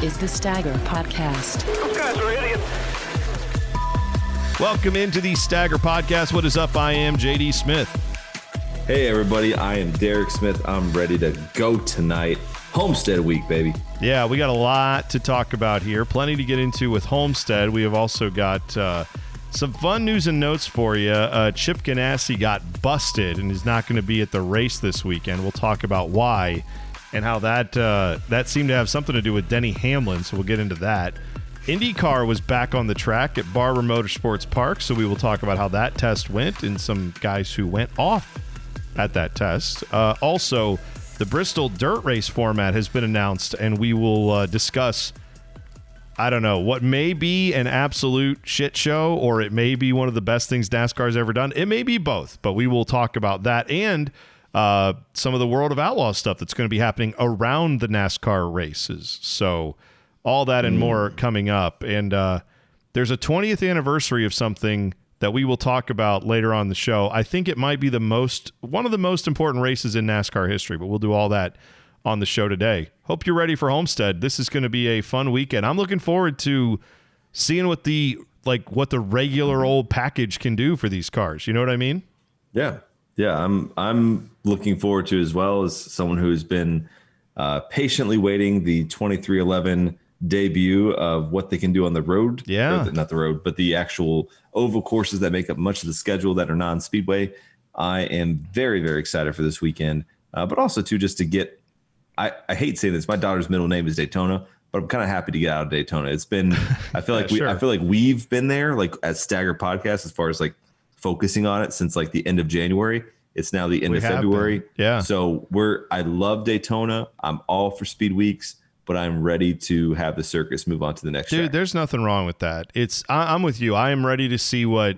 is the Stagger Podcast. Those guys are idiots. Welcome into the Stagger Podcast. What is up? I am JD Smith. Hey, everybody. I am Derek Smith. I'm ready to go tonight. Homestead week, baby. Yeah, we got a lot to talk about here. Plenty to get into with Homestead. We have also got some fun news and notes for you. Chip Ganassi got busted and is not going to be at the race this weekend. We'll talk about why and how that seemed to have something to do with Denny Hamlin, so we'll get into that. IndyCar was back on the track at Barber Motorsports Park, so we will talk about how that test went and some guys who went off at that test. Also, the Bristol Dirt Race format has been announced, and we will discuss, I don't know, what may be an absolute shit show, or it may be one of the best things NASCAR's ever done. It may be both, but we will talk about that and some of the World of Outlaws stuff that's going to be happening around the NASCAR races. So all that and more coming up. And there's a 20th anniversary of something that we will talk about later on the show. I think it might be one of the most important races in NASCAR history, but we'll do all that on the show today. Hope you're ready for Homestead. This is going to be a fun weekend. I'm looking forward to seeing what the regular old package can do for these cars. You know what I mean? Yeah. I'm looking forward to, as well, as someone who's been patiently waiting the 2311 debut of what they can do on the road. Yeah. Not the road, but the actual oval courses that make up much of the schedule that are non-speedway. I am very, very excited for this weekend, but also too, just to get, I hate saying this, my daughter's middle name is Daytona, but I'm kind of happy to get out of Daytona. It's been, I feel like sure. I feel like we've been there, like at Stagger Podcast, as far as like focusing on it since like the end of January. It's now the end of February. Yeah. So I love Daytona. I'm all for speed weeks, but I'm ready to have the circus move on to the next track. There's nothing wrong with that. I'm with you. I am ready to see what,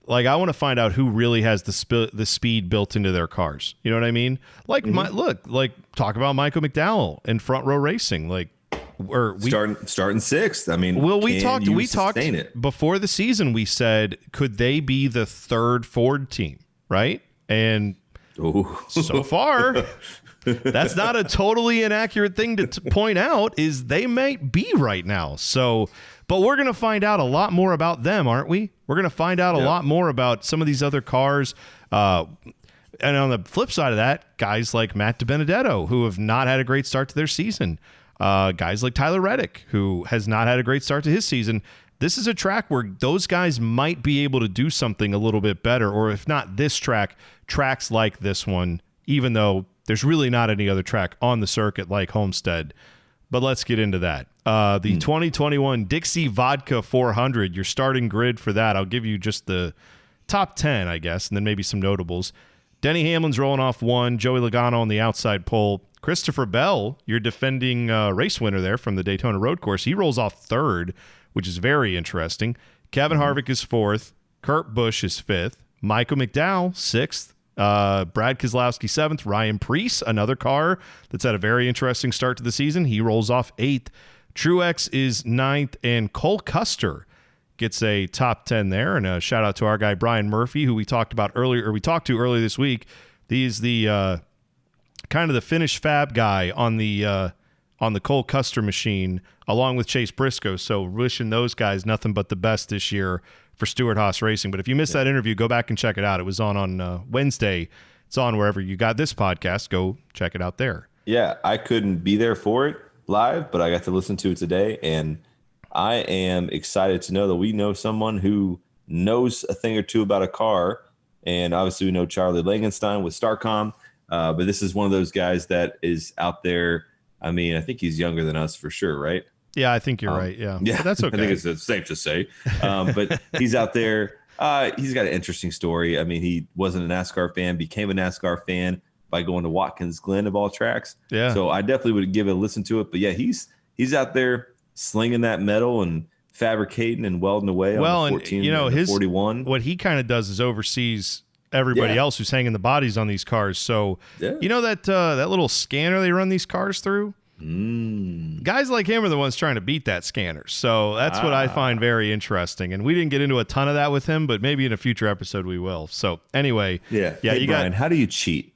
like, I want to find out who really has the speed built into their cars. You know what I mean? Like, talk about Michael McDowell in Front Row Racing. Like, starting sixth. I mean, we talked before the season. We said, could they be the third Ford team, right? And so far, that's not a totally inaccurate thing to point out, is they might be right now. So, but we're going to find out a lot more about them, aren't we? We're going to find out a lot more about some of these other cars. And on the flip side of that, guys like Matt DiBenedetto, who have not had a great start to their season. Guys like Tyler Reddick, who has not had a great start to his season. This is a track where those guys might be able to do something a little bit better, or if not this track, tracks like this one, even though there's really not any other track on the circuit like Homestead. But let's get into that. The 2021 Dixie Vodka 400, your starting grid for that. I'll give you just the top 10, I guess, and then maybe some notables. Denny Hamlin's rolling off 1, Joey Logano on the outside pole. Christopher Bell, your defending race winner there from the Daytona Road Course, he rolls off 3rd, which is very interesting. Kevin Harvick is 4th. Kurt Busch is 5th. Michael McDowell, 6th. Brad Keselowski, 7th. Ryan Preece, another car that's had a very interesting start to the season. He rolls off 8th. Truex is 9th. And Cole Custer gets a top 10 there. And a shout out to our guy, Brian Murphy, who we talked to earlier this week. He's the kind of the finish fab guy on the Cole Custer machine, along with Chase Briscoe. So wishing those guys nothing but the best this year for Stewart-Haas Racing. But if you missed that interview, go back and check it out. It was on Wednesday. It's on wherever you got this podcast. Go check it out there. Yeah, I couldn't be there for it live, but I got to listen to it today, and I am excited to know that we know someone who knows a thing or two about a car. And obviously we know Charlie Langenstein with Starcom, but this is one of those guys that is out there. I mean, I think he's younger than us for sure, right? Yeah, I think you're right. Yeah, but that's okay. I think it's safe to say. But he's out there. He's got an interesting story. I mean, he wasn't a NASCAR fan, became a NASCAR fan by going to Watkins Glen of all tracks. Yeah. So I definitely would give it a listen to it. But yeah, he's out there slinging that metal and fabricating and welding away on the 14 and the 41. What he kind of does is oversees everybody else who's hanging the bodies on these cars. So you know that little scanner they run these cars through? Guys like him are the ones trying to beat that scanner. So that's what I find very interesting. And we didn't get into a ton of that with him, but maybe in a future episode we will. So anyway, Hey, you Brian, how do you cheat?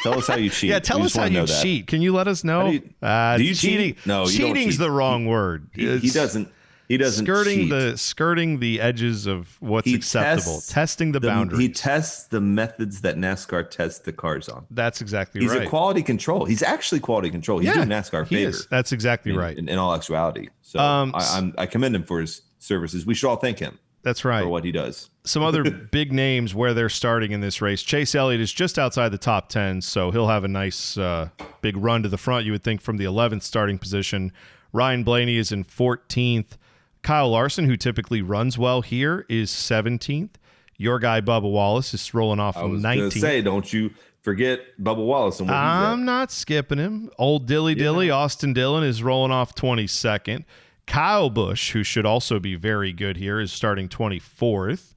Tell us how you cheat. Yeah, tell us how you cheat. Can you let us know? Do you cheating? cheat? No, you don't cheating's cheat. the wrong word. He doesn't. He doesn't skirting the edges of what's acceptable, testing the boundaries. He tests the methods that NASCAR tests the cars on. That's exactly right. He's a quality control. He's actually quality control. He's doing NASCAR a favor. That's exactly right. In all actuality. So I commend him for his services. We should all thank him. That's right. For what he does. Some other big names where they're starting in this race. Chase Elliott is just outside the top 10, so he'll have a nice big run to the front, you would think, from the 11th starting position. Ryan Blaney is in 14th. Kyle Larson, who typically runs well here, is 17th. Your guy, Bubba Wallace, is rolling off 19th. I was going to say, don't you forget Bubba Wallace. And I'm not skipping him. Old Dilly, Austin Dillon, is rolling off 22nd. Kyle Busch, who should also be very good here, is starting 24th.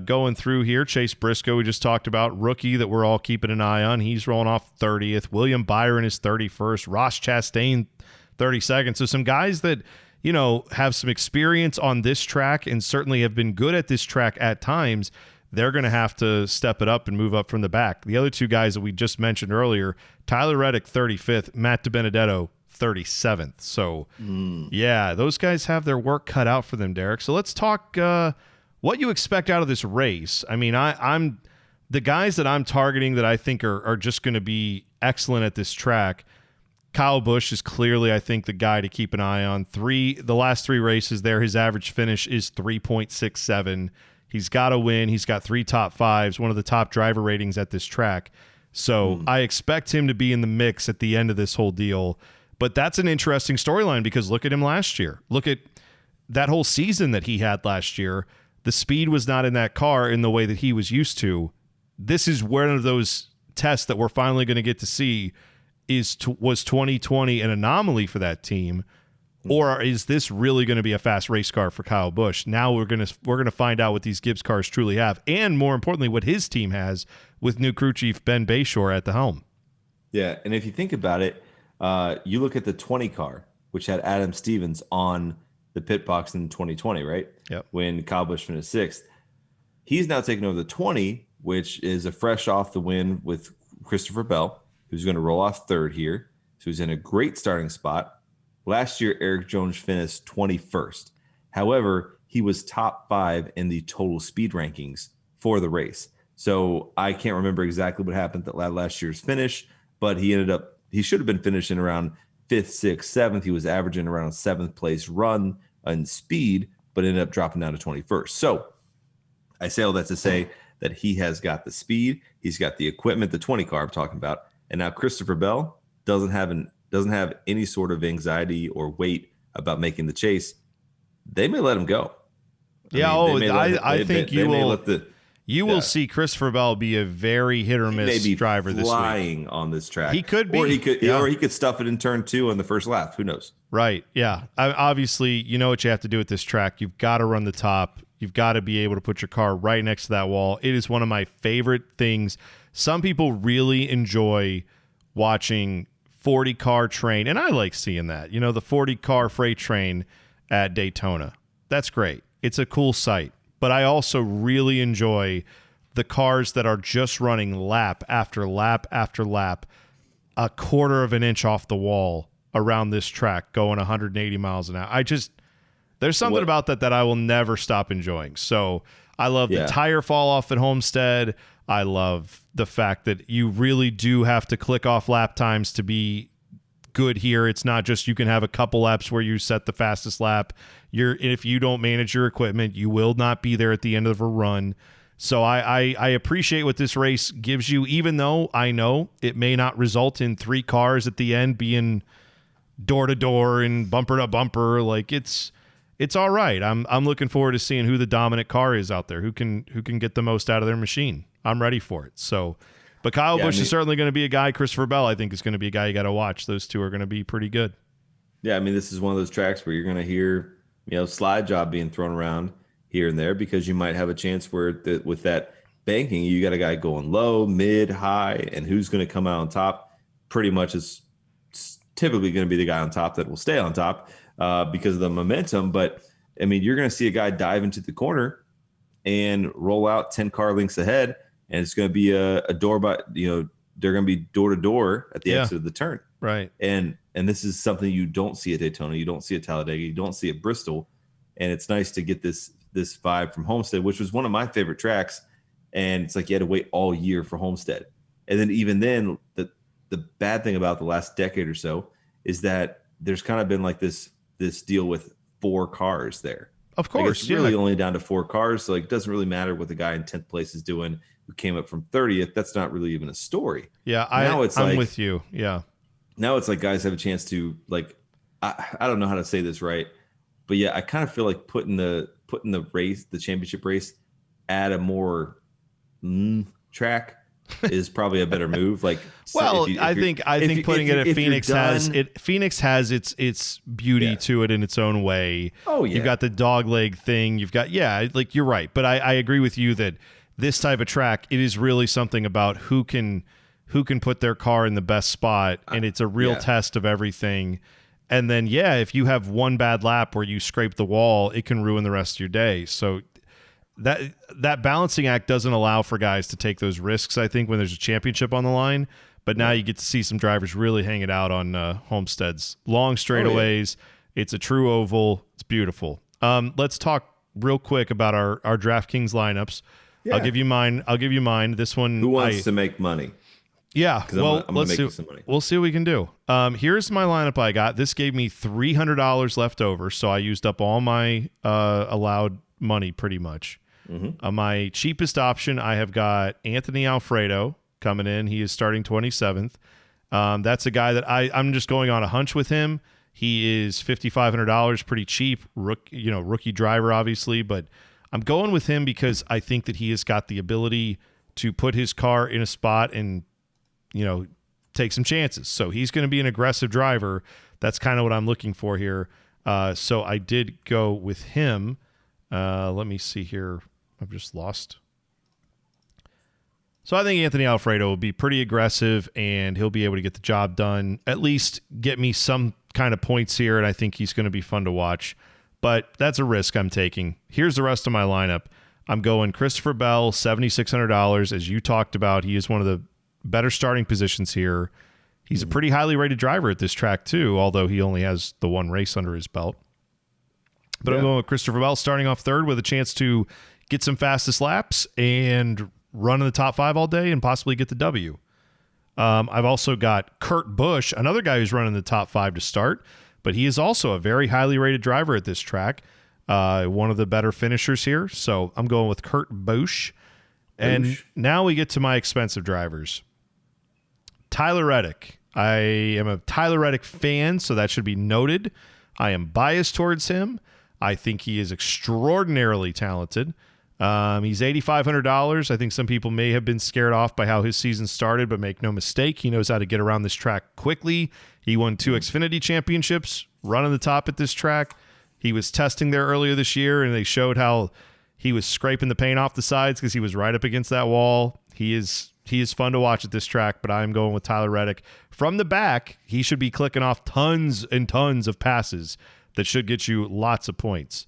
Going through here, Chase Briscoe, we just talked about, rookie that we're all keeping an eye on. He's rolling off 30th. William Byron is 31st. Ross Chastain, 32nd. So some guys that, have some experience on this track and certainly have been good at this track at times, they're going to have to step it up and move up from the back. The other two guys that we just mentioned earlier, Tyler Reddick, 35th, Matt DiBenedetto, 37th. So, yeah, those guys have their work cut out for them, Derek. So let's talk what you expect out of this race. I mean, I'm the guys that I'm targeting that I think are just going to be excellent at this track. Kyle Busch is clearly, I think, the guy to keep an eye on. The last three races there, his average finish is 3.67. He's got to win. He's got 3 top fives, one of the top driver ratings at this track. So I expect him to be in the mix at the end of this whole deal. But that's an interesting storyline because look at him last year. Look at that whole season that he had last year. The speed was not in that car in the way that he was used to. This is one of those tests that we're finally going to get to see. Was 2020 an anomaly for that team, or is this really going to be a fast race car for Kyle Busch? Now we're gonna find out what these Gibbs cars truly have, and more importantly, what his team has with new crew chief Ben Bayshore at the helm. Yeah, and if you think about it, you look at the 20 car, which had Adam Stevens on the pit box in 2020, right? Yep. When Kyle Busch finished 6th, he's now taking over the 20, which is a fresh off the win with Christopher Bell, who's going to roll off 3rd here. So he's in a great starting spot. Last year, Eric Jones finished 21st. However, he was top 5 in the total speed rankings for the race. So I can't remember exactly what happened at last year's finish, but he should have been finishing around 5th, 6th, 7th. He was averaging around 7th place run in speed, but ended up dropping down to 21st. So I say all that to say that he has got the speed. He's got the equipment, the 20 car I'm talking about. And now Christopher Bell doesn't have any sort of anxiety or weight about making the chase. They may let him go. I think you will see Christopher Bell be a very hit or miss driver this week. Flying on this track. He could be, or he could stuff it in turn 2 on the first lap. Who knows? Right. Yeah. Obviously, you know what you have to do at this track. You've got to run the top. You've got to be able to put your car right next to that wall. It is one of my favorite things. Some people really enjoy watching 40 car train, and I like seeing that. The 40 car freight train at Daytona. That's great. It's a cool sight. But I also really enjoy the cars that are just running lap after lap after lap, a quarter of an inch off the wall around this track going 180 miles an hour. There's something about that I will never stop enjoying. So I love the tire fall off at Homestead. I love the fact that you really do have to click off lap times to be good here. It's not just you can have a couple laps where you set the fastest lap. If you don't manage your equipment, you will not be there at the end of a run. So I appreciate what this race gives you, even though I know it may not result in 3 cars at the end being door to door and bumper to bumper. Like it's all right. I'm looking forward to seeing who the dominant car is out there, who can get the most out of their machine. I'm ready for it. So, but Kyle Busch is certainly going to be a guy. Christopher Bell, I think, is going to be a guy you got to watch. Those two are going to be pretty good. Yeah, I mean, this is one of those tracks where you're going to hear, slide job being thrown around here and there because you might have a chance where with that banking, you got a guy going low, mid, high, and who's going to come out on top pretty much is typically going to be the guy on top that will stay on top because of the momentum. But, I mean, you're going to see a guy dive into the corner and roll out 10 car lengths ahead, and it's going to be a door they're going to be door to door at the exit of the turn. Right. And this is something you don't see at Daytona. You don't see at Talladega. You don't see at Bristol. And it's nice to get this vibe from Homestead, which was one of my favorite tracks. And it's like you had to wait all year for Homestead. And then even then, the bad thing about the last decade or so is that there's kind of been like this deal with 4 cars there. Of course. Like it's really only down to 4 cars. So like, it doesn't really matter what the guy in 10th place is doing who came up from 30th. That's not really even a story. Yeah, I'm with you. Yeah. Now it's like guys have a chance to like, I don't know how to say this right, but yeah, I kind of feel like putting the race, the championship race, at a more track is probably a better move. Like, well, I think putting it at Phoenix has its beauty to it in its own way. Oh yeah, you've got the dog leg thing. You've got like you're right, but I agree with you that this type of track, it is really something about who can put their car in the best spot, and it's a real test of everything. And then if you have one bad lap where you scrape the wall, it can ruin the rest of your day. So that balancing act doesn't allow for guys to take those risks, I think, when there's a championship on the line. But now you get to see some drivers really hang it out on Homestead's long straightaways. It's a true oval. It's beautiful. Let's talk real quick about our DraftKings lineups. Yeah. I'll give you mine. This one. Who wants to make money? Yeah. Well, let's see. Some money. We'll see what we can do. Here's my lineup I got. This gave me $300 left over, so I used up all my allowed money pretty much. Mm-hmm. My cheapest option, I have got Anthony Alfredo coming in. He is starting 27th. That's a guy that I'm just going on a hunch with him. He is $5,500, pretty cheap. Rookie driver, obviously, but I'm going with him because I think that he has got the ability to put his car in a spot and, take some chances. So he's going to be an aggressive driver. That's kind of what I'm looking for here. So I did go with him. Let me see here. I've just lost. So I think Anthony Alfredo will be pretty aggressive, and he'll be able to get the job done, at least get me some kind of points here, and I think he's going to be fun to watch. But that's a risk I'm taking. Here's the rest of my lineup. I'm going Christopher Bell, $7,600. As you talked about, he is one of the better starting positions here. He's a pretty highly rated driver at this track, too, although he only has the one race under his belt. But I'm going with Christopher Bell starting off third with a chance to get some fastest laps and run in the top 5 all day and possibly get the W. I've also got Kurt Busch, another guy who's running the top 5 to start, but he is also a very highly rated driver at this track. One of the better finishers here. So I'm going with Kurt Busch. And now we get to my expensive drivers. Tyler Reddick. I am a Tyler Reddick fan, so that should be noted. I am biased towards him. I think he is extraordinarily talented. He's $8,500. I think some people may have been scared off by how his season started, but make no mistake, he knows how to get around this track quickly. He won 2 Xfinity championships, running the top at this track. He was testing there earlier this year, and they showed how he was scraping the paint off the sides because he was right up against that wall. He is fun to watch at this track, but I'm going with Tyler Reddick. From the back, he should be clicking off tons and tons of passes that should get you lots of points.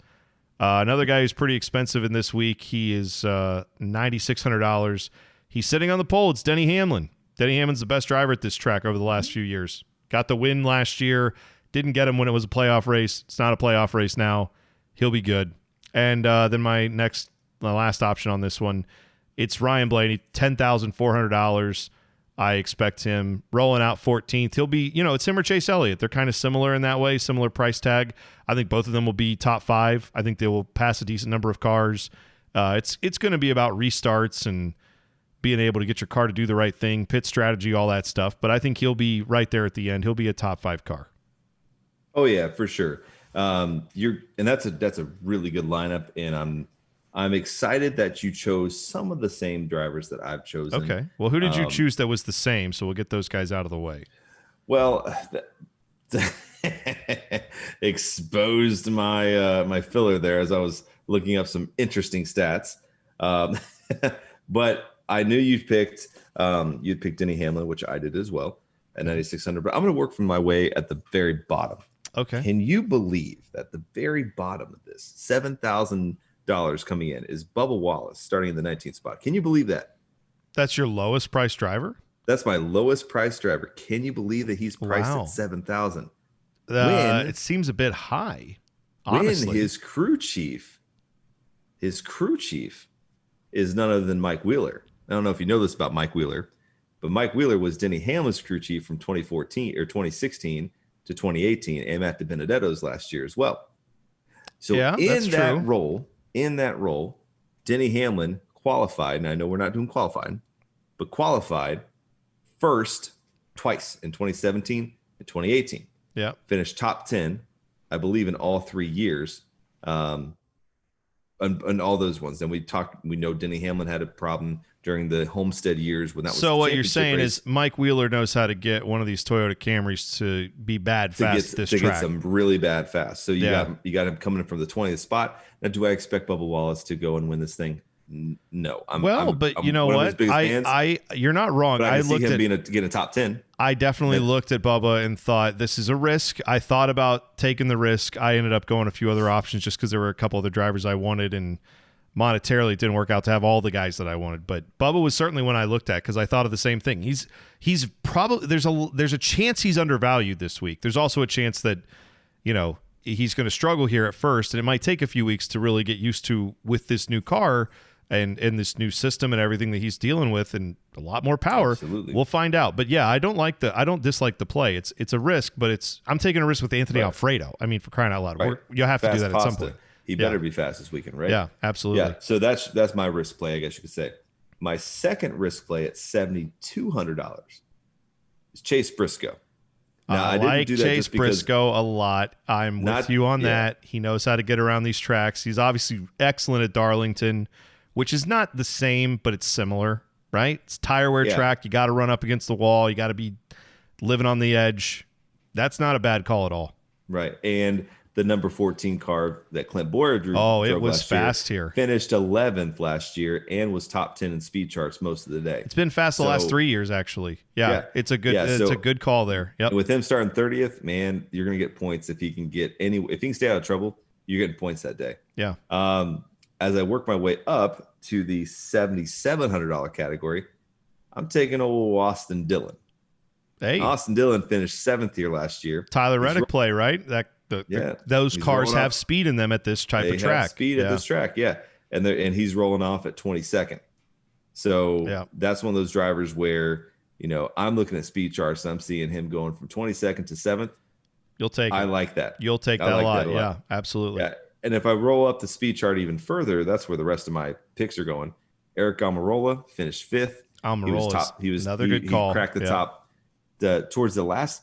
Another guy who's pretty expensive in this week, he is $9,600. He's sitting on the pole. It's Denny Hamlin. Denny Hamlin's the best driver at this track over the last few years. Got the win last year. Didn't get him when it was a playoff race. It's not a playoff race now. He'll be good. And then my last option on this one, it's Ryan Blaney, $10,400. I expect him rolling out 14th. He'll be, it's him or Chase Elliott. They're kind of similar in that way, similar price tag. I think both of them will be top 5. I think they will pass a decent number of cars. It's going to be about restarts and being able to get your car to do the right thing, pit strategy, all that stuff. But I think he'll be right there at the end. He'll be a top 5 car. Oh yeah, for sure. And that's a really good lineup, and I'm excited that you chose some of the same drivers that I've chosen. Okay. Well, who did you choose that was the same? So we'll get those guys out of the way. Well, exposed my filler there as I was looking up some interesting stats. But I knew you'd picked Denny Hamlin, which I did as well, at 9,600. But I'm going to work from my way at the very bottom. Okay. Can you believe that the very bottom of this, $7,000 coming in, is Bubba Wallace starting in the 19th spot? Can you believe that? That's your lowest price driver? That's my lowest price driver. Can you believe that he's priced at $7,000? It seems a bit high, honestly. When his crew chief is none other than Mike Wheeler. I don't know if you know this about Mike Wheeler, but Mike Wheeler was Denny Hamlin's crew chief from 2016 to 2018, and Matt DiBenedetto's last year as well. So in that role, Denny Hamlin qualified, and I know we're not doing qualifying, but qualified first twice in 2017 and 2018. Yeah. Finished top 10, I believe, in all 3 years. And all those ones. Then we know Denny Hamlin had a problem during the Homestead years when that was. So what you're saying is Mike Wheeler knows how to get one of these Toyota Camrys to be bad fast this track. Get some really bad fast. So you got him coming in from the 20th spot. Now, do I expect Bubba Wallace to go and win this thing? No. But you know what? You're not wrong. I looked at him getting a top 10. I definitely looked at Bubba and thought this is a risk. I thought about taking the risk. I ended up going a few other options just because there were a couple other drivers I wanted, and monetarily it didn't work out to have all the guys that I wanted. But Bubba was certainly one I looked at because I thought of the same thing. He's probably there's a chance he's undervalued this week. There's also a chance that he's going to struggle here at first, and it might take a few weeks to really get used to with this new car and this new system and everything that he's dealing with, and a lot more power. Absolutely. We'll find out. But yeah, I don't dislike the play. It's a risk, but I'm taking a risk with Anthony Alfredo. I mean, for crying out loud. Right. You'll have to do that at some point. He better be fast this weekend, right? Yeah, absolutely. Yeah. So that's my risk play, I guess you could say. My second risk play at $7,200 is Chase Briscoe. Now, I like Chase Briscoe a lot. I'm with you on that. He knows how to get around these tracks. He's obviously excellent at Darlington, which is not the same, but it's similar, right? It's tire wear track. You got to run up against the wall. You got to be living on the edge. That's not a bad call at all. Right. And the number 14 car that Clint Boyer drew. Oh, it was fast here. Finished 11th last year and was top 10 in speed charts most of the day. It's been fast the last 3 years, actually. Yeah. It's a good call there. Yep. With him starting 30th, man, you're going to get points if he can if he can stay out of trouble, you're getting points that day. Yeah. As I work my way up to the $7,700 category, I'm taking old Austin Dillon. Hey, Austin Dillon finished 7th here last year. Tyler Reddick play, right? Those cars have speed in them at this type of track. They have speed at this track, yeah. And he's rolling off at 22nd. So that's one of those drivers where, I'm looking at speed charts and I'm seeing him going from 22nd to 7th. You'll take it. I like that. You'll take that a lot. Yeah, absolutely. Yeah. And if I roll up the speed chart even further, that's where the rest of my picks are going. Eric Almirola finished 5th. He was another good call. He cracked the top towards the last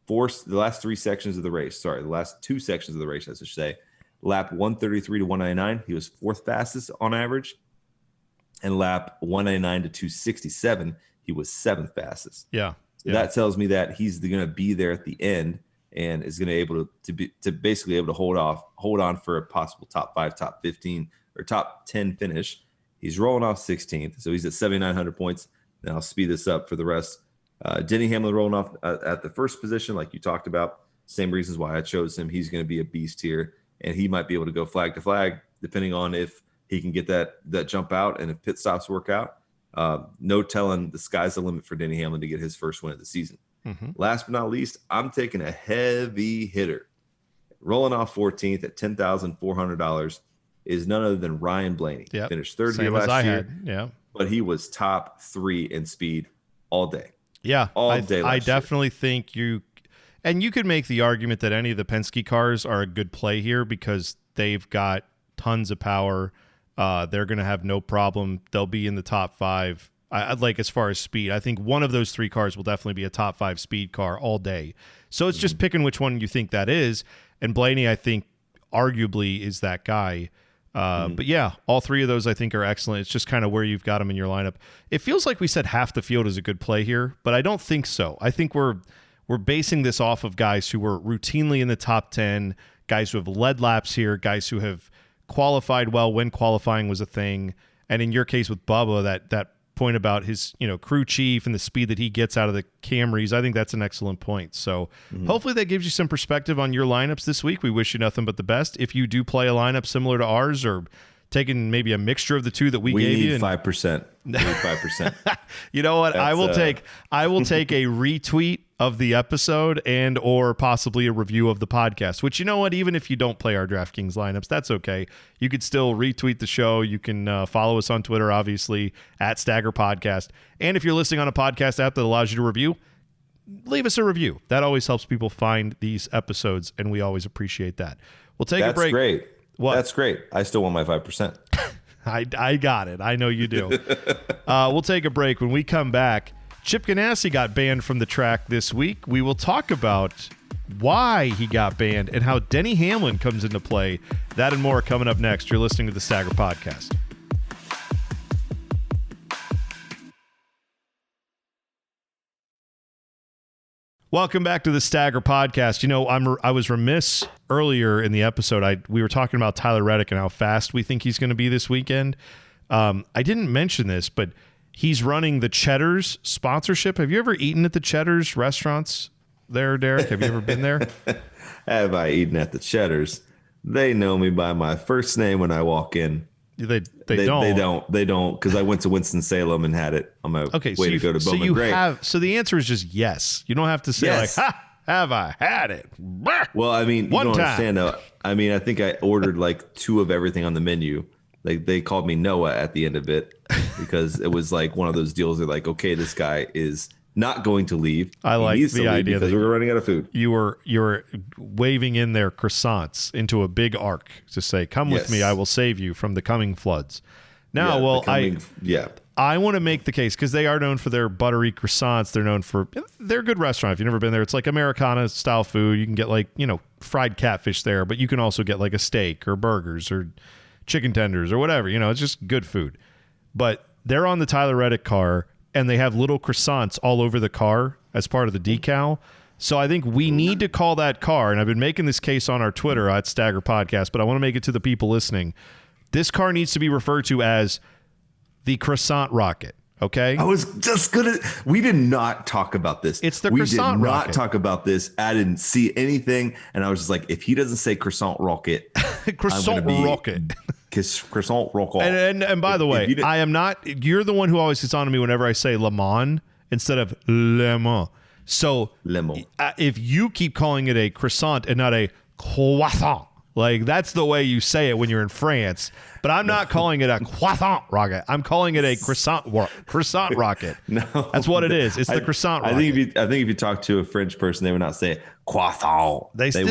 3 sections of the race. Sorry, the last 2 sections of the race, I should say. Lap 133 to 199, he was 4th fastest on average. And lap 199 to 267, he was 7th fastest. Yeah. So that tells me that he's going to be there at the end and is going to be able to basically able to hold on for a possible top 5, top 15, or top 10 finish. He's rolling off 16th, so he's at 7,900 points. And I'll speed this up for the rest. Denny Hamlin rolling off at the first position, like you talked about. Same reasons why I chose him. He's going to be a beast here, and he might be able to go flag to flag, depending on if he can get that jump out and if pit stops work out. No telling, the sky's the limit for Denny Hamlin to get his first win of the season. Mm-hmm. Last but not least, I'm taking a heavy hitter. Rolling off 14th at $10,400 is none other than Ryan Blaney. Yep. Finished third here last year. Yeah. But he was top 3 in speed all day. Yeah. All day last I definitely think you could make the argument that any of the Penske cars are a good play here because they've got tons of power. They're going to have no problem. They'll be in the top 5. I'd like as far as speed. I think one of those 3 cars will definitely be a top 5 speed car all day. So it's just picking which one you think that is. And Blaney, I think, arguably is that guy. But yeah, all 3 of those I think are excellent. It's just kind of where you've got them in your lineup. It feels like we said half the field is a good play here, but I don't think so. I think we're basing this off of guys who were routinely in the top 10, guys who have led laps here, guys who have qualified well when qualifying was a thing. And in your case with Bubba, that point about his crew chief and the speed that he gets out of the Camrys, I think that's an excellent point. So hopefully that gives you some perspective on your lineups this week. We wish you nothing but the best. If you do play a lineup similar to ours or taking maybe a mixture of the two that we gave you. 5%. We need 5%. You know what? I will take a retweet of the episode and or possibly a review of the podcast, which, you know what, even if you don't play our DraftKings lineups, that's okay. You could still retweet the show. You can follow us on Twitter, obviously, at Stagger Podcast. And if you're listening on a podcast app that allows you to review, leave us a review. That always helps people find these episodes, and we always appreciate that. We'll take a break. That's great. What? That's great. I still want my 5%. I got it. I know you do. We'll take a break. When we come back, Chip Ganassi got banned from the track this week. We will talk about why he got banned and how Denny Hamlin comes into play. That and more coming up next. You're listening to the Stagger Podcast. Welcome back to the Stagger Podcast. You know, I was remiss earlier in the episode. We were talking about Tyler Reddick and how fast we think he's going to be this weekend. I didn't mention this, but he's running the Cheddar's sponsorship. Have you ever eaten at the Cheddar's restaurants there, Derek? Have you ever been there? Have I eaten at the Cheddar's? They know me by my first name when I walk in. They don't. They don't, because I went to Winston-Salem and had it on my way to go to Bowman Gray. So the answer is just yes. You don't have to say yes. like, have I had it? Well, I mean, One you don't time. understand though. I mean, I think I ordered like 2 of everything on the menu. Like they called me Noah at the end of it because it was like one of those deals. They're like, okay, this guy is not going to leave. I like the idea because we're running out of food. You were waving in their croissants into a big arc to say, "Come with me, I will save you from the coming floods." Now, I want to make the case because they are known for their buttery croissants. They're a good restaurant. If you've never been there, it's like Americana style food. You can get like, fried catfish there, but you can also get like a steak or burgers or chicken tenders or whatever. It's just good food. But they're on the Tyler Reddick car and they have little croissants all over the car as part of the decal. So I think we need to call that car, and I've been making this case on our Twitter at Stagger Podcast, but I want to make it to the people listening. This car needs to be referred to as the Croissant Rocket, okay? I was just we did not talk about this. It's the Croissant Rocket. We did not talk about this. I didn't see anything, and I was just like, if he doesn't say Croissant Rocket, Croissant Rocket. Croissant Rocket. And by the way, I am not, you're the one who always gets on to me whenever I say Le Mans instead of Le Mans. So if you keep calling it a croissant and not a croissant, like that's the way you say it when you're in France, but I'm not calling it a croissant rocket. I'm calling it a croissant rocket. No, that's what it is. It's the croissant rocket. I think if you talk to a French person, they would not say croissant. They say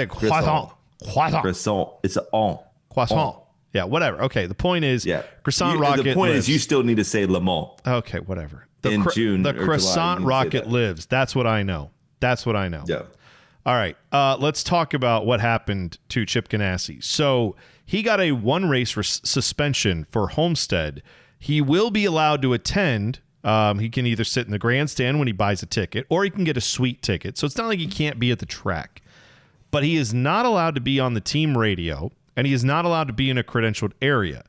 croissant. Croissant. It's an on. Croissant. Yeah, whatever. Okay, the point is, croissant rocket. The point lives. is, you still need to say Le Mans. Okay, whatever. In June, the croissant rocket lives. That's what I know. Yeah. All right, let's talk about what happened to Chip Ganassi. So he got a one-race suspension for Homestead. He will be allowed to attend. He can either sit in the grandstand when he buys a ticket, or he can get a suite ticket. So it's not like he can't be at the track. But he is not allowed to be on the team radio, and he is not allowed to be in a credentialed area.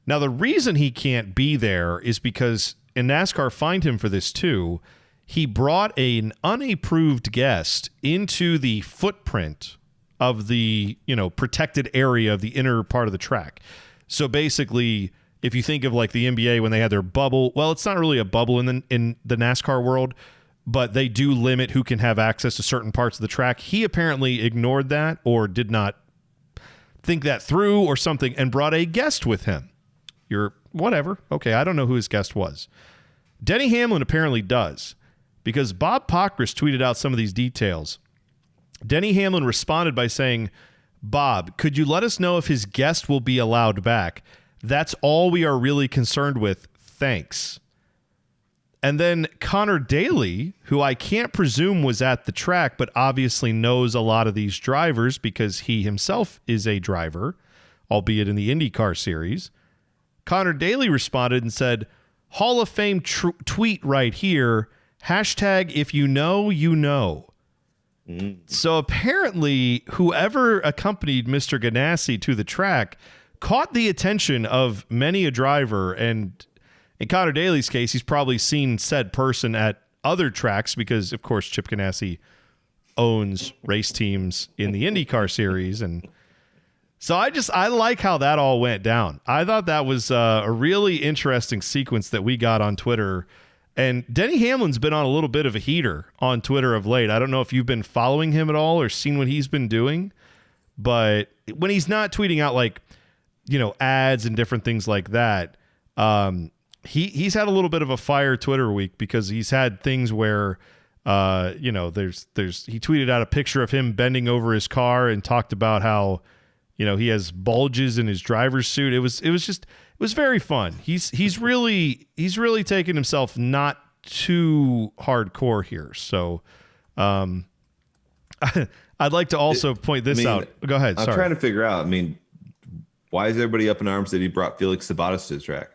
Now, the reason he can't be there is because, and NASCAR fined him for this too, he brought an unapproved guest into the footprint of the, protected area of the inner part of the track. So basically, if you think of like the NBA when they had their bubble, well, it's not really a bubble in the NASCAR world, but they do limit who can have access to certain parts of the track. He apparently ignored that or did not think that through or something and brought a guest with him. Whatever. Okay, I don't know who his guest was. Denny Hamlin apparently does, because Bob Pockris tweeted out some of these details. Denny Hamlin responded by saying, "Bob, could you let us know if his guest will be allowed back? That's all we are really concerned with. Thanks." And then Conor Daly, who I can't presume was at the track, but obviously knows a lot of these drivers because he himself is a driver, albeit in the IndyCar series. Conor Daly responded and said, "Hall of Fame tweet right here. Hashtag if you know, you know." So apparently, whoever accompanied Mr. Ganassi to the track caught the attention of many a driver. And in Conor Daly's case, he's probably seen said person at other tracks because, of course, Chip Ganassi owns race teams in the IndyCar series. And So I like how that all went down. I thought that was a really interesting sequence that we got on Twitter. And Denny Hamlin's been on a little bit of a heater on Twitter of late. I don't know if you've been following him at all or seen what he's been doing, but when he's not tweeting out like, ads and different things like that, he's had a little bit of a fire Twitter week because he's had things where, he tweeted out a picture of him bending over his car and talked about how, he has bulges in his driver's suit. It was very fun. He's really taken himself not too hardcore here. So, I'd like to also point this out. Go ahead. I'm trying to figure out. Why is everybody up in arms that he brought Felix Sabates to the track?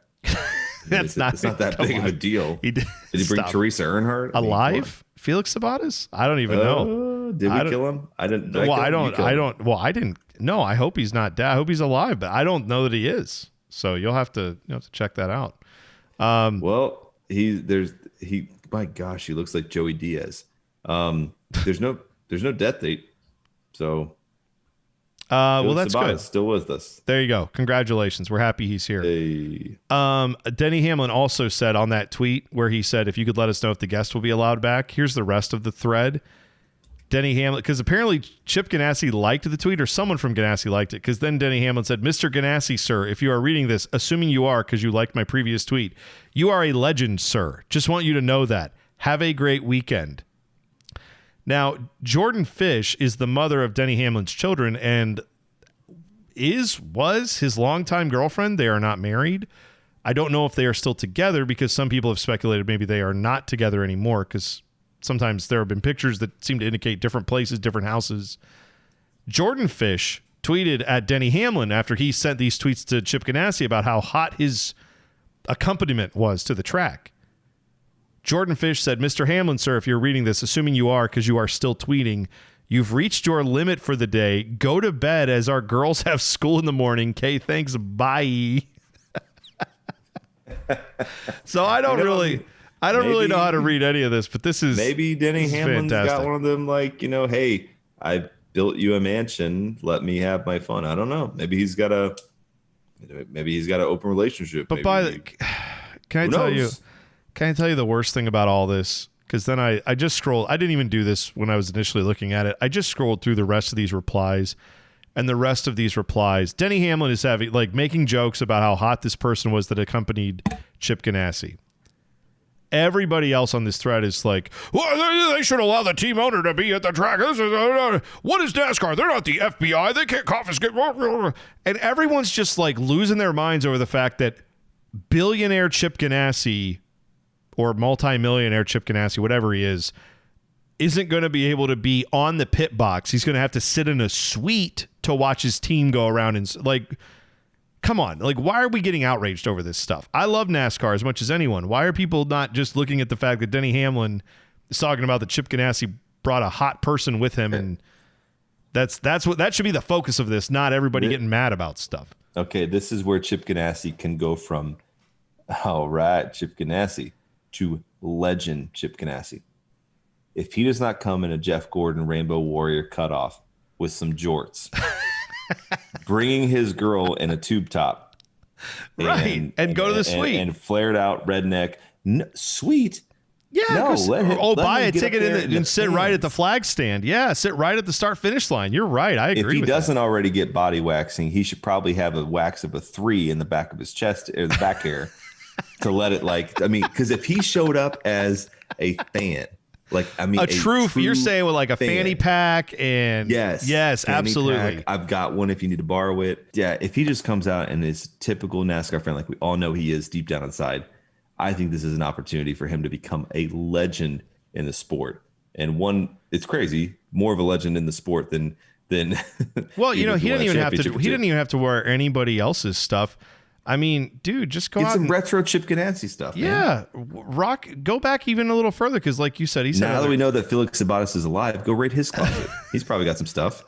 It's not that big of a deal. Did he bring Teresa Earnhardt alive? Felix Sabates? I don't even know. Did we kill him? I didn't. I didn't. No, I hope he's not dead. I hope he's alive, but I don't know that he is. So you'll have to check that out. Well, my gosh, he looks like Joey Diaz. There's no death date. So well, that's good. Still with us. There you go. Congratulations. We're happy he's here. Hey. Denny Hamlin also said on that tweet where he said, if you could let us know if the guest will be allowed back. Here's the rest of the thread. Denny Hamlin, because apparently Chip Ganassi liked the tweet, or someone from Ganassi liked it, because then Denny Hamlin said, Mr. Ganassi, sir, if you are reading this, assuming you are because you liked my previous tweet, you are a legend, sir. Just want you to know that. Have a great weekend. Now, Jordan Fish is the mother of Denny Hamlin's children and was his longtime girlfriend. They are not married. I don't know if they are still together because some people have speculated maybe they are not together anymore because sometimes there have been pictures that seem to indicate different places, different houses. Jordan Fish tweeted at Denny Hamlin after he sent these tweets to Chip Ganassi about how hot his accompaniment was to the track. Jordan Fish said, Mr. Hamlin, sir, if you're reading this, assuming you are because you are still tweeting, you've reached your limit for the day. Go to bed as our girls have school in the morning. Okay, thanks, bye. So I don't really know how to read any of this, but this is maybe Denny Hamlin's fantastic. Got one of them hey, I built you a mansion, let me have my fun. I don't know. Maybe he's got an open relationship. But can I tell you the worst thing about all this? Because then I just scrolled. I didn't even do this when I was initially looking at it. I just scrolled through the rest of these replies, and the rest of these replies, Denny Hamlin is making jokes about how hot this person was that accompanied Chip Ganassi. Everybody else on this thread is like, well, they should allow the team owner to be at the track. What is NASCAR? They're not the FBI. They can't confiscate. And everyone's just like losing their minds over the fact that billionaire Chip Ganassi or multi-millionaire Chip Ganassi, whatever he is, isn't going to be able to be on the pit box. He's going to have to sit in a suite to watch his team go around and come on. Why are we getting outraged over this stuff? I love NASCAR as much as anyone. Why are people not just looking at the fact that Denny Hamlin is talking about that Chip Ganassi brought a hot person with him, and that should be the focus of this, not everybody getting mad about stuff. Okay, this is where Chip Ganassi can go from, all right, Chip Ganassi, to legend Chip Ganassi. If he does not come in a Jeff Gordon Rainbow Warrior cutoff with some jorts, bringing his girl in a tube top, and go to the suite and flared out redneck suite. Yeah, no, buy a ticket and sit right at the flag stand. Yeah, sit right at the start finish line. You're right. I agree. If he doesn't already get body waxing, he should probably have a wax of a 3 in the back of his chest or the back hair to let it because if he showed up as a fan. A true you're saying with a fanny pack and yes, absolutely. Pack. I've got one if you need to borrow it. Yeah, if he just comes out and is typical NASCAR fan, like we all know he is deep down inside, I think this is an opportunity for him to become a legend in the sport. And it's crazy, more of a legend in the sport than well, he didn't even have to wear anybody else's stuff. I mean, dude, just go get out some retro Chip Ganassi stuff. Yeah, man. Go back even a little further because, like you said, now that we know that Felix Sabates is alive, go raid his closet. He's probably got some stuff.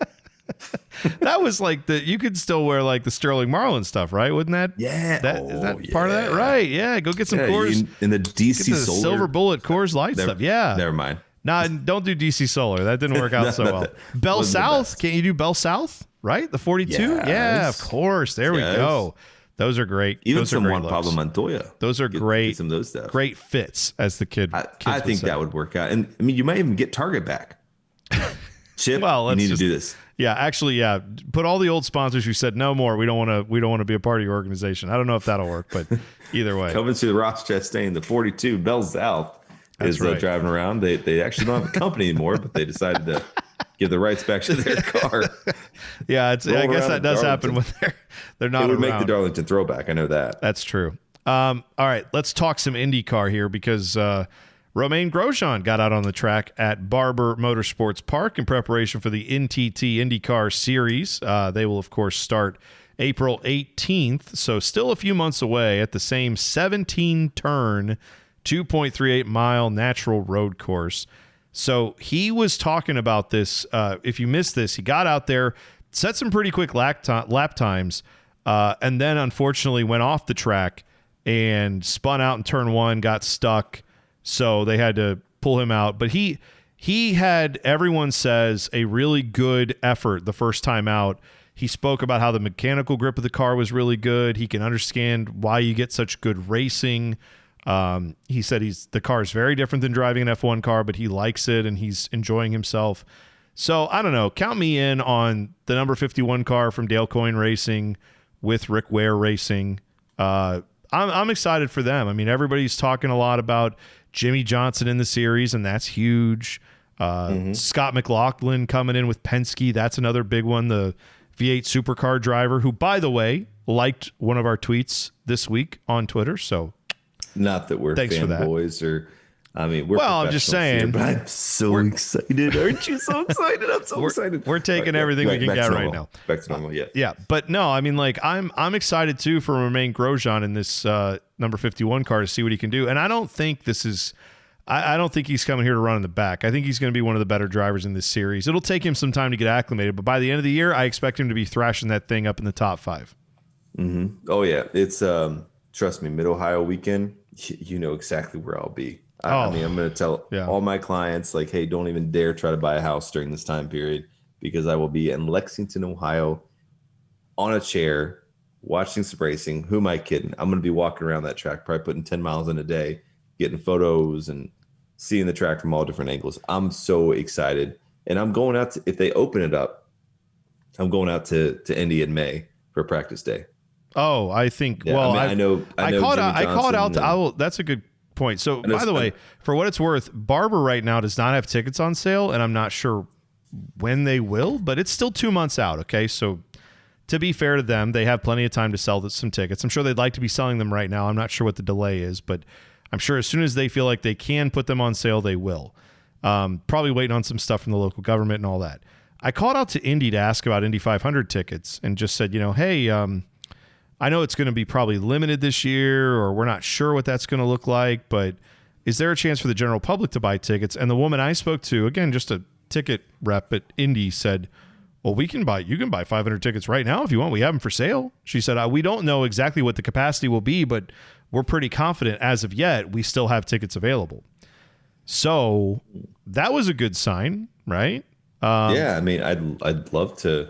That was you could still wear the Sterling Marlin stuff, right? Wouldn't that? Yeah, is that part of that? Right? Yeah, go get some Coors in the DC Solar Silver Bullet Coors Light stuff. Yeah, never mind. Nah, don't do DC Solar. That didn't work out so well. Bell South? Can't you do Bell South? right? The 42? Yes. Yeah, of course. There we go. Those are great. Even those some are great Juan Pablo looks. Montoya. Those are great. Get some of those stuff. Great fits, as the kids I think say. that would work out. And I mean, you might even get Target back. Chip, well, you need to do this. Yeah, actually, yeah. Put all the old sponsors who said no more. We don't want to be a part of your organization. I don't know if that'll work, but either way. Coming to the Ross Chastain, the 42 Bell South is driving around. They actually don't have a company anymore, but they decided to give the rights back to their car. Yeah, I guess that does happen when they're not. It would around. make the Darlington throwback. I know that. That's true. All right, let's talk some IndyCar here because Romain Grosjean got out on the track at Barber Motorsports Park in preparation for the NTT IndyCar Series. They will, of course, start April 18th, so still a few months away at the same 17-turn, 2.38-mile natural road course. So he was talking about this. If you missed this, he got out there, set some pretty quick lap times, and then unfortunately went off the track and spun out in turn one, got stuck. So they had to pull him out. But he had, everyone says, a really good effort the first time out. He spoke about how the mechanical grip of the car was really good. He can understand why you get such good racing. He said the car is very different than driving an F1 car, but he likes it and he's enjoying himself. So I don't know. Count me in on the number 51 car from Dale Coyne Racing with Rick Ware Racing. I'm excited for them. I mean, everybody's talking a lot about Jimmy Johnson in the series, and that's huge. Scott McLaughlin coming in with Penske. That's another big one. The V8 supercar driver who, by the way, liked one of our tweets this week on Twitter. So not that we're fanboys or, I mean, we're I'm just saying. Here, but I'm so excited. Aren't you so excited? I'm so excited. We're taking everything we can get right now. Back to normal, yeah. Yeah, but no, I mean, like, I'm excited too for Romain Grosjean in this number 51 car to see what he can do. And I don't think this is, I don't think he's coming here to run in the back. I think he's going to be one of the better drivers in this series. It'll take him some time to get acclimated, but by the end of the year, I expect him to be thrashing that thing up in the top 5. Mm-hmm. Oh yeah, it's trust me, Mid-Ohio weekend. You know exactly where I'll be. I mean, I'm going to tell all my clients, like, hey, don't even dare try to buy a house during this time period because I will be in Lexington, Ohio, on a chair, watching some racing. Who am I kidding? I'm going to be walking around that track, probably putting 10 miles in a day, getting photos and seeing the track from all different angles. I'm so excited. And I'm going out to, if they open it up, I'm going out to Indy in May for practice day. Oh, I think, yeah, well, I know I called out. That's a good point. So, by the way, for what it's worth, Barber right now does not have tickets on sale, and I'm not sure when they will, but it's still 2 months out. Okay, so to be fair to them, they have plenty of time to sell some tickets. I'm sure they'd like to be selling them right now. I'm not sure what the delay is, but I'm sure as soon as they feel like they can put them on sale, they will. Probably waiting on some stuff from the local government and all that. I called out to Indy to ask about Indy 500 tickets and just said, hey, I know it's going to be probably limited this year, or we're not sure what that's going to look like, but is there a chance for the general public to buy tickets? And the woman I spoke to, again, just a ticket rep at Indy, said, well, you can buy 500 tickets right now if you want. We have them for sale. She said, we don't know exactly what the capacity will be, but we're pretty confident as of yet we still have tickets available. So that was a good sign, right? Yeah, I mean, I'd love to.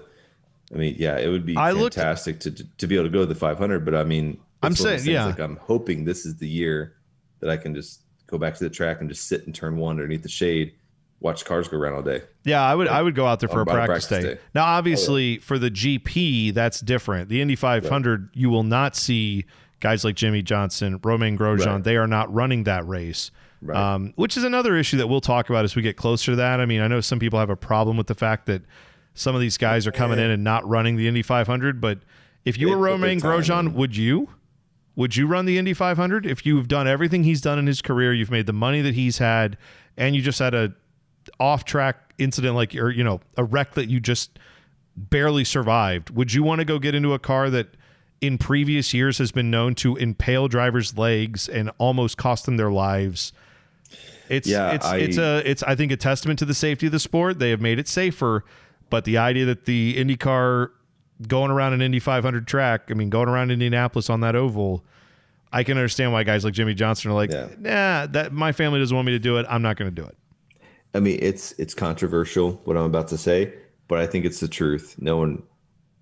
I mean, yeah, it would be fantastic to be able to go to the 500. But I mean, I'm saying, like I'm hoping this is the year that I can just go back to the track and just sit in turn one underneath the shade, watch cars go around all day. Yeah, I would go out there for a practice day. Now, obviously, for the GP, that's different. The Indy 500, you will not see guys like Jimmy Johnson, Romain Grosjean. Right. They are not running that race. Right. Which is another issue that we'll talk about as we get closer to that. I mean, I know some people have a problem with the fact that some of these guys are coming in and not running the Indy 500, but if you were Romain Grosjean, would you run the Indy 500? If you've done everything he's done in his career, you've made the money that he's had, and you just had a off-track incident like a wreck that you just barely survived, would you want to go get into a car that in previous years has been known to impale drivers' legs and almost cost them their lives? I think a testament to the safety of the sport. They have made it safer. But the idea that the IndyCar going around an Indy 500 track, I mean, going around Indianapolis on that oval, I can understand why guys like Jimmy Johnson are like, nah, that my family doesn't want me to do it. I'm not going to do it. I mean, it's controversial what I'm about to say, but I think it's the truth. No one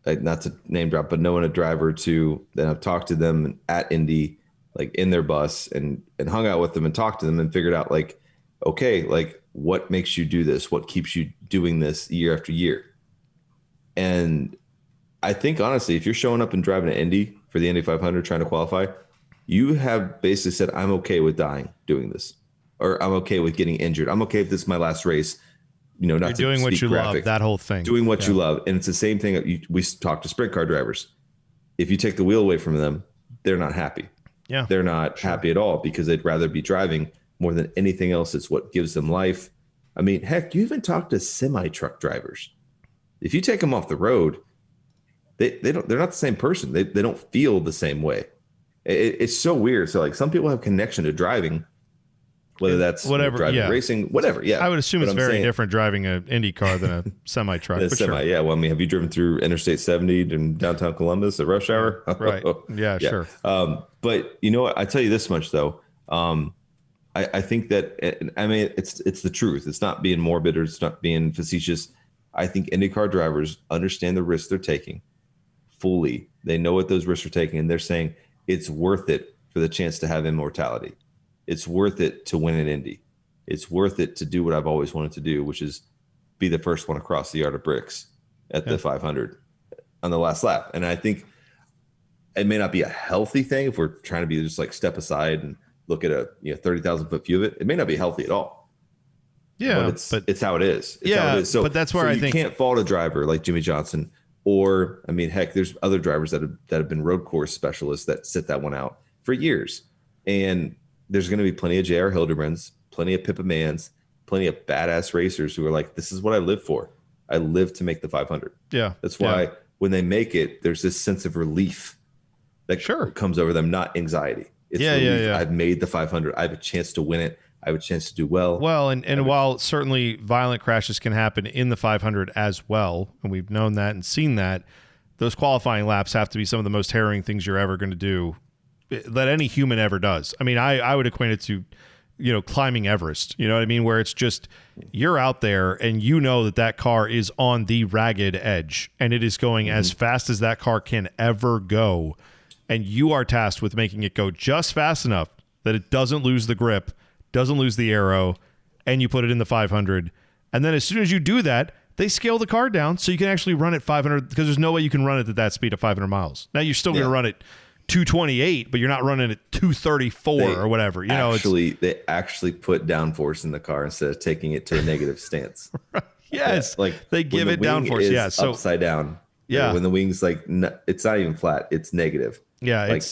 not to name drop, but knowing a driver or two, then I've talked to them at Indy, like in their bus and hung out with them and talked to them and figured out like, okay, like what makes you do this? What keeps you doing this year after year? And I think honestly, if you're showing up and driving an Indy for the Indy 500, trying to qualify, you have basically said, I'm okay with dying doing this, or I'm okay with getting injured. I'm okay if this is my last race. You know, not You're doing what you love, that whole thing. Doing what you love. And it's the same thing. We talk to sprint car drivers. If you take the wheel away from them, they're not happy. Yeah, they're not happy at all because they'd rather be driving more than anything else. It's what gives them life. I mean, heck, you even talk to semi-truck drivers. If you take them off the road, they're not the same person. They don't feel the same way. It's so weird. So like some people have connection to driving, whether that's whatever, driving, racing, whatever. Yeah, I would assume it's very different driving an Indy car than a semi truck. Sure. Yeah. Well, I mean, have you driven through Interstate 70 in downtown Columbus at rush hour? Right. Yeah. Sure. But you know what? I tell you this much though. I think that I mean it's the truth. It's not being morbid or it's not being facetious. I think IndyCar drivers understand the risks they're taking fully. They know what those risks are taking, and they're saying it's worth it for the chance to have immortality. It's worth it to win an Indy. It's worth it to do what I've always wanted to do, which is be the first one across the yard of bricks at the 500 on the last lap. And I think it may not be a healthy thing if we're trying to be just like step aside and look at a 30,000 foot view of it. It may not be healthy at all. Yeah, but it's how it is. It's how it is. So, but that's where I think you can't fault a driver like Jimmy Johnson, or I mean, heck, there's other drivers that have been road course specialists that sit that one out for years. And there's going to be plenty of J.R. Hildebrands, plenty of Pippa Manns, plenty of badass racers who are like, this is what I live for. I live to make the 500. Yeah, that's why when they make it, there's this sense of relief that comes over them, not anxiety. It's relief. I've made the 500. I have a chance to win it. I have a chance to do well. Well, and while certainly violent crashes can happen in the 500 as well, and we've known that and seen that, those qualifying laps have to be some of the most harrowing things you're ever going to do that any human ever does. I mean, I would equate it to, climbing Everest, you know what I mean? Where it's just, you're out there and you know that car is on the ragged edge and it is going as fast as that car can ever go. And you are tasked with making it go just fast enough that it doesn't lose the grip, doesn't lose the aero, and you put it in the 500. And then as soon as you do that, they scale the car down so you can actually run at 500 because there's no way you can run it at that speed at 500 miles. Now you're still going to run it 228, but you're not running at 234 or whatever. They actually put downforce in the car instead of taking it to a negative stance. Yes, like they give it downforce. Yeah, so upside down. Yeah, when the wing's like it's not even flat; it's negative. Yeah, it's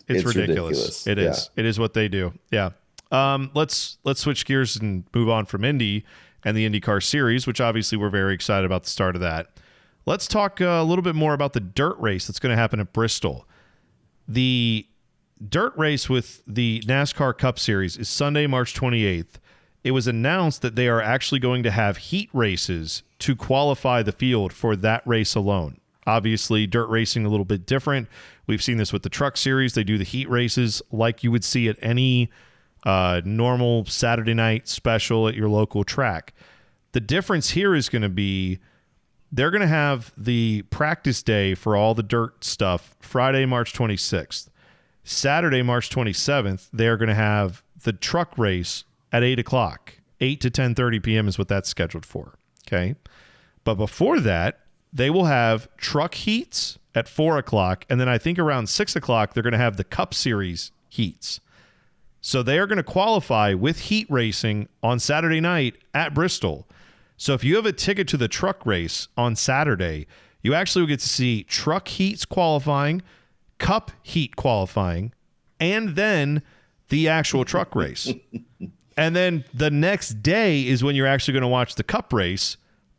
ridiculous. It is. It is what they do. Yeah. Let's switch gears and move on from Indy and the IndyCar Series, which obviously we're very excited about the start of that. Let's talk a little bit more about the dirt race that's going to happen at Bristol. The dirt race with the NASCAR Cup Series is Sunday, March 28th. It was announced that they are actually going to have heat races to qualify the field for that race alone. Obviously, dirt racing a little bit different. We've seen this with the truck series. They do the heat races like you would see at any normal Saturday night special at your local track. The difference here is going to be they're going to have the practice day for all the dirt stuff Friday, March 26th. Saturday, March 27th, they're going to have the truck race at 8 o'clock. 8 to 10:30 p.m. is what that's scheduled for. Okay. But before that, they will have truck heats at 4 o'clock. And then I think around 6 o'clock, they're going to have the Cup Series heats. So they are going to qualify with heat racing on Saturday night at Bristol. So if you have a ticket to the truck race on Saturday, you actually will get to see truck heats qualifying, Cup heat qualifying, and then the actual truck race. And then the next day is when you're actually going to watch the Cup race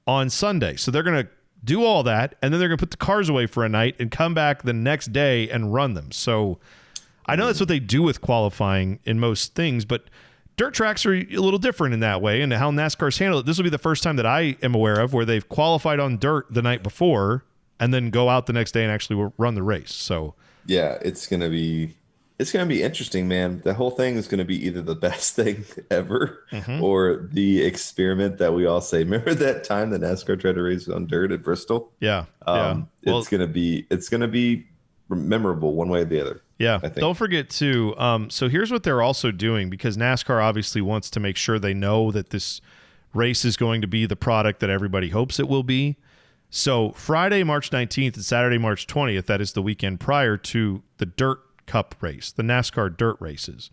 on Sunday. So they're going to do all that, and then they're going to put the cars away for a night and come back the next day and run them. So I know that's what they do with qualifying in most things, but dirt tracks are a little different in that way, and how NASCAR's handled it. This will be the first time that I am aware of where they've qualified on dirt the night before and then go out the next day and actually run the race. So yeah, it's going to be It's going to be interesting, man. The whole thing is going to be either the best thing ever or the experiment that we all say. Remember that time that NASCAR tried to race on dirt at Bristol? Yeah. Well, it's going to be memorable one way or the other. Yeah. I think. Don't forget to, so here's what they're also doing, because NASCAR obviously wants to make sure they know that this race is going to be the product that everybody hopes it will be. So Friday, March 19th and Saturday, March 20th, that is the weekend prior to the Dirt Cup race, the NASCAR Dirt races.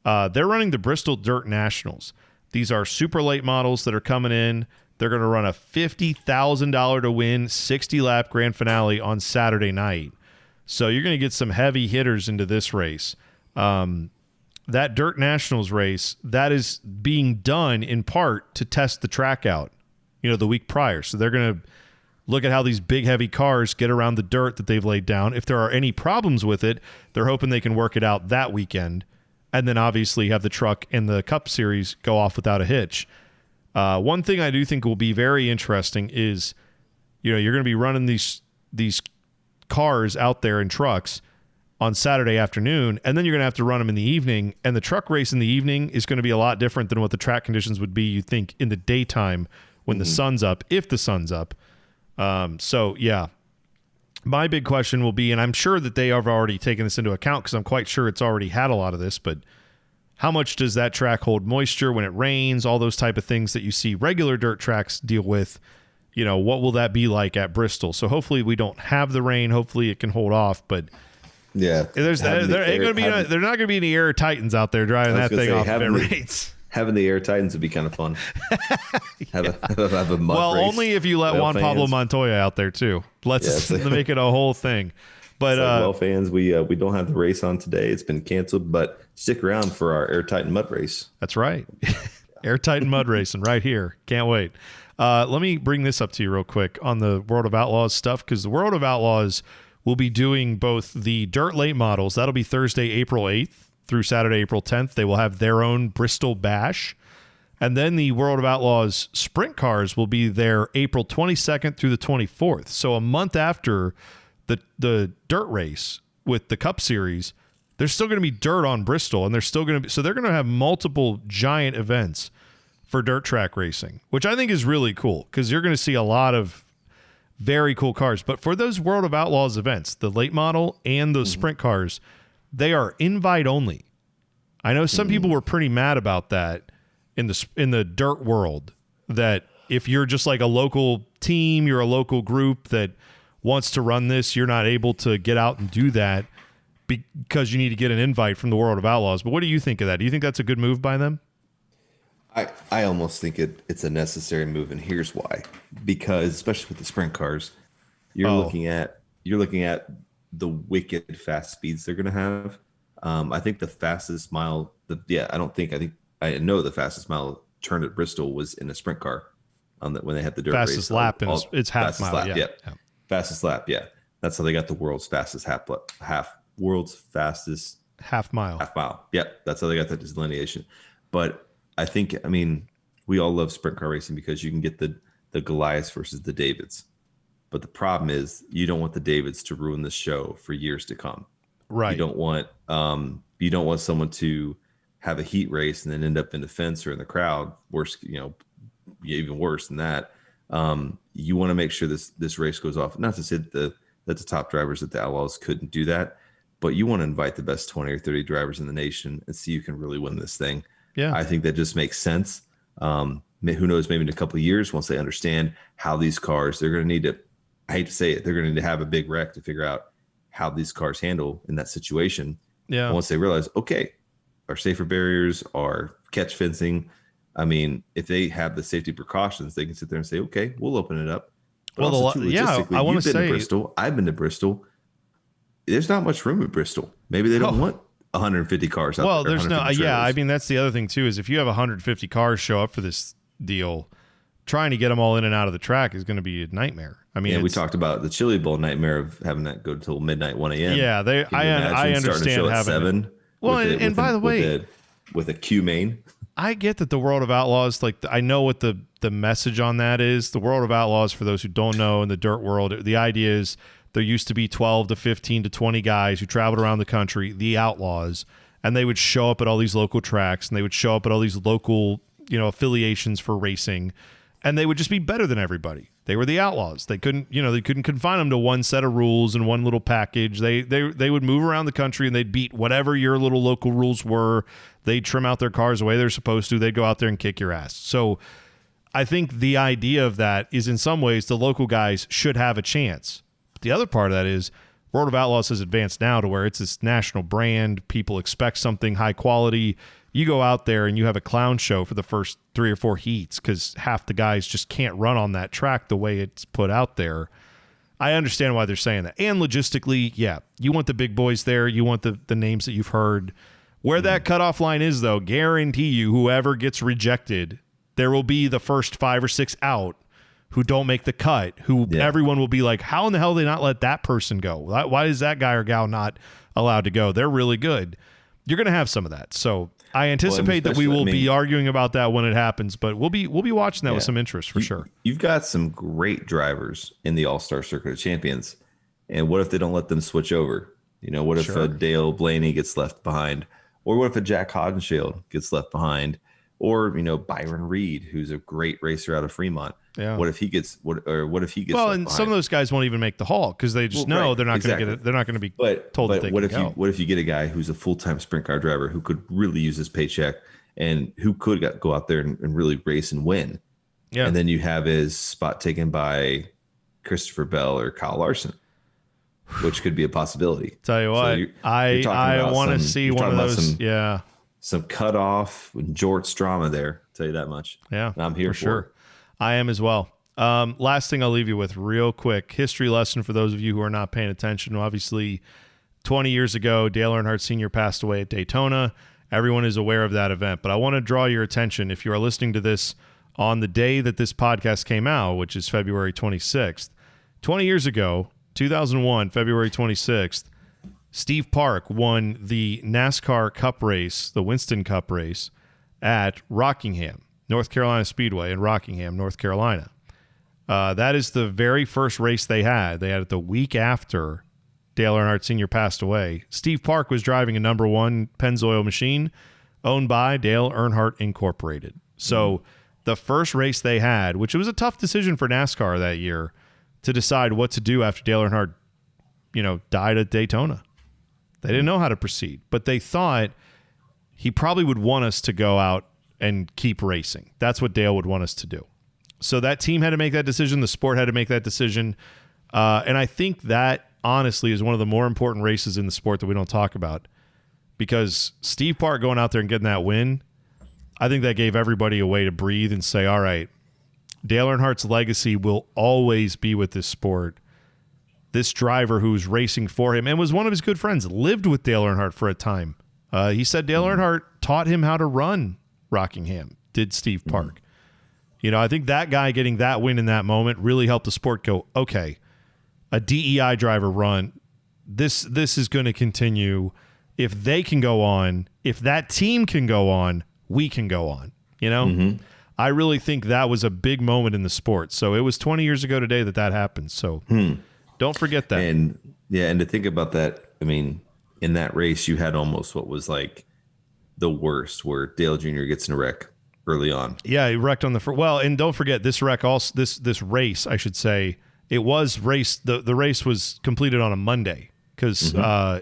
They're running the Bristol Dirt Nationals. These are super late models that are coming in. They're going to run a $50,000 to win 60-lap grand finale on Saturday night. So you're going to get some heavy hitters into this race. That Dirt Nationals race, that is being done in part to test the track out, the week prior. So they're going to look at how these big, heavy cars get around the dirt that they've laid down. If there are any problems with it, they're hoping they can work it out that weekend. And then obviously have the truck and the Cup Series go off without a hitch. One thing I do think will be very interesting is, you're going to be running these cars out there in trucks on Saturday afternoon, and then you're going to have to run them in the evening. And the truck race in the evening is going to be a lot different than what the track conditions would be, you think, in the daytime when the sun's up, if the sun's up. So, yeah, my big question will be, and I'm sure that they have already taken this into account because I'm quite sure it's already had a lot of this, but how much does that track hold moisture when it rains, all those type of things that you see regular dirt tracks deal with? What will that be like at Bristol? So hopefully we don't have the rain. Hopefully it can hold off, but yeah, they're not going to be any Air Titans out there driving that thing off if it rains. Having the Air Titans would be kind of fun. have a mud race. Only if you let Juan Pablo Montoya out there too. Let's make it a whole thing. But fans, we don't have the race on today. It's been canceled, but stick around for our Air Titan mud race. That's right. Air Titan mud racing right here. Can't wait. Let me bring this up to you real quick on the World of Outlaws stuff, because the World of Outlaws will be doing both the dirt late models. That'll be Thursday, April 8th. Through Saturday, April 10th. They will have their own Bristol Bash. And then the World of Outlaws sprint cars will be there April 22nd through the 24th. So a month after the dirt race with the Cup Series, there's still going to be dirt on Bristol, and they're still going to be, so they're going to have multiple giant events for dirt track racing, which I think is really cool because you're going to see a lot of very cool cars. But for those World of Outlaws events, the late model and those sprint cars, they are invite only. I know some people were pretty mad about that in the dirt world, that if you're just like a local team, you're a local group that wants to run this, you're not able to get out and do that because you need to get an invite from the World of Outlaws. But what do you think of that? Do you think that's a good move by them? I almost think it's a necessary move, and here's why. Because especially with the sprint cars, you're looking at the wicked fast speeds they're going to have. I think the fastest mile, I know the fastest mile turn at Bristol was in a sprint car when they had the dirt race. Fastest lap, it's half mile. Lap, yeah. Fastest lap, yeah. That's how they got the world's fastest half mile. Yeah, that's how they got that delineation. But I think, we all love sprint car racing because you can get the Goliaths versus the Davids. But the problem is you don't want the Davids to ruin the show for years to come. Right. You don't want someone to have a heat race and then end up in the fence or in the crowd. Worse, even worse than that. You want to make sure this race goes off. Not to say that the top drivers at the Outlaws couldn't do that, but you want to invite the best 20 or 30 drivers in the nation and see who can really win this thing. Yeah. I think that just makes sense. Who knows, maybe in a couple of years, once they understand how these cars, they're going to need to, I hate to say it, they're going to need to have a big wreck to figure out how these cars handle in that situation. Yeah. And once they realize, okay, our safer barriers, our catch fencing, if they have the safety precautions, they can sit there and say, okay, we'll open it up. But I want to say, Bristol. I've been to Bristol. There's not much room at Bristol. Maybe they don't want 150 cars out there. Well, there's no, that's the other thing too, is if you have 150 cars show up for this deal, trying to get them all in and out of the track is going to be a nightmare. We talked about the Chili Bowl nightmare of having that go till midnight, 1 a.m. Yeah, I understand having 7. Well, by the way, with a Q main, I get that the World of Outlaws, I know what the message on that is. The World of Outlaws, for those who don't know, in the dirt world, the idea is there used to be 12 to 15 to 20 guys who traveled around the country, the Outlaws, and they would show up at all these local tracks, and they would show up at all these local, affiliations for racing, and they would just be better than everybody. They were the Outlaws. They couldn't confine them to one set of rules and one little package. They would move around the country, and they'd beat whatever your little local rules were. They'd trim out their cars the way they're supposed to. They'd go out there and kick your ass. So I think the idea of that is, in some ways, the local guys should have a chance. But the other part of that is World of Outlaws has advanced now to where it's this national brand. People expect something high quality. You go out there and you have a clown show for the first 3 or 4 heats because half the guys just can't run on that track the way it's put out there. I understand why they're saying that. And logistically, yeah, you want the big boys there. You want the names that you've heard. Where that cutoff line is, though, guarantee you whoever gets rejected, there will be the first 5 or 6 out who don't make the cut, everyone will be like, how in the hell did they not let that person go? Why is that guy or gal not allowed to go? They're really good. You're going to have some of that. So I anticipate that we will be arguing about that when it happens, but we'll be watching that with some interest for sure. You've got some great drivers in the All-Star Circuit of Champions. And what if they don't let them switch over? What if a Dale Blaney gets left behind? Or what if a Jack Hodenshield gets left behind? Or, Byron Reed, who's a great racer out of Fremont. Yeah. What if he gets well, and some of those guys won't even make the haul because they just know they're not going to get it. They're not going to be told that they what can if go. What if you get a guy who's a full-time sprint car driver who could really use his paycheck and who could go out there and really race and win? Yeah. And then you have his spot taken by Christopher Bell or Kyle Larson, which could be a possibility. Tell you what, I want to see one of those. Some cutoff and jorts drama there. I'll tell you that much. Yeah, and I'm here for sure. it. I am as well. Last thing I'll leave you with real quick. History lesson for those of you who are not paying attention. Obviously, 20 years ago, Dale Earnhardt Sr. passed away at Daytona. Everyone is aware of that event. But I want to draw your attention, if you are listening to this on the day that this podcast came out, which is February 26th. 20 years ago, 2001, February 26th, Steve Park won the NASCAR Cup race, the Winston Cup race, at Rockingham, North Carolina Speedway in Rockingham, North Carolina. That is the very first race they had. They had it the week after Dale Earnhardt Sr. passed away. Steve Park was driving a number 1 Pennzoil machine owned by Dale Earnhardt Incorporated. So the first race they had, which it was a tough decision for NASCAR that year to decide what to do after Dale Earnhardt, died at Daytona. They didn't know how to proceed, but they thought he probably would want us to go out and keep racing. That's what Dale would want us to do. So that team had to make that decision. The sport had to make that decision. And I think that, honestly, is one of the more important races in the sport that we don't talk about, because Steve Park going out there and getting that win, I think that gave everybody a way to breathe and say, all right, Dale Earnhardt's legacy will always be with this sport. This driver who's racing for him and was one of his good friends, lived with Dale Earnhardt for a time. He said Dale Earnhardt taught him how to run Rockingham, did Steve Park. I think that guy getting that win in that moment really helped the sport go, okay, a DEI driver run. This is going to continue. If they can go on, if that team can go on, we can go on. I really think that was a big moment in the sport. So it was 20 years ago today that happened. So don't forget that. And to think about that, I mean, in that race, you had almost what was like the worst, where Dale Jr. gets in a wreck early on. Yeah, he wrecked on the well, and don't forget this wreck also. This race, I should say, it was race. The race was completed on a Monday because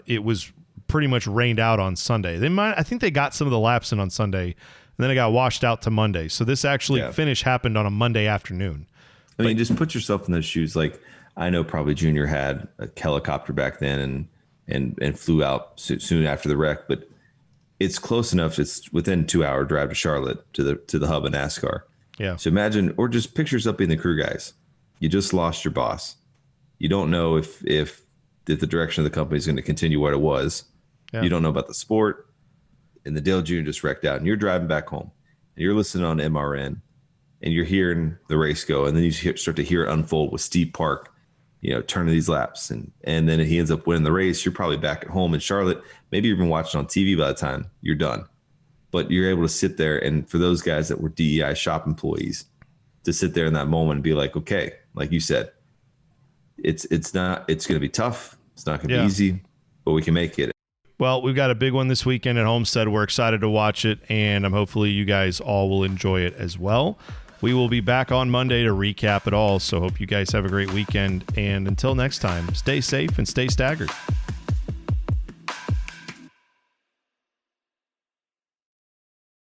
it was pretty much rained out on Sunday. I think they got some of the laps in on Sunday, and then it got washed out to Monday. So this finish happened on a Monday afternoon. I mean, just put yourself in those shoes. Like, I know probably Junior had a helicopter back then and flew out soon after the wreck, but it's close enough. It's within 2-hour drive to Charlotte to the hub of NASCAR. Yeah. So imagine, or just picture yourself being the crew guys. You just lost your boss. You don't know if the direction of the company is going to continue what it was. Yeah. You don't know about the sport. And the Dale Jr. just wrecked out, and you're driving back home, and you're listening on MRN, and you're hearing the race go, and then you start to hear it unfold with Steve Park, turning these laps, and then he ends up winning the race. You're probably back at home in Charlotte. Maybe you've been watching on TV by the time you're done. But you're able to sit there, and for those guys that were DEI shop employees, to sit there in that moment and be like, okay, like you said, it's going to be tough. It's not going to be easy, but we can make it. Well, we've got a big one this weekend at Homestead. We're excited to watch it, and hopefully you guys all will enjoy it as well. We will be back on Monday to recap it all, so hope you guys have a great weekend. And until next time, stay safe and stay staggered.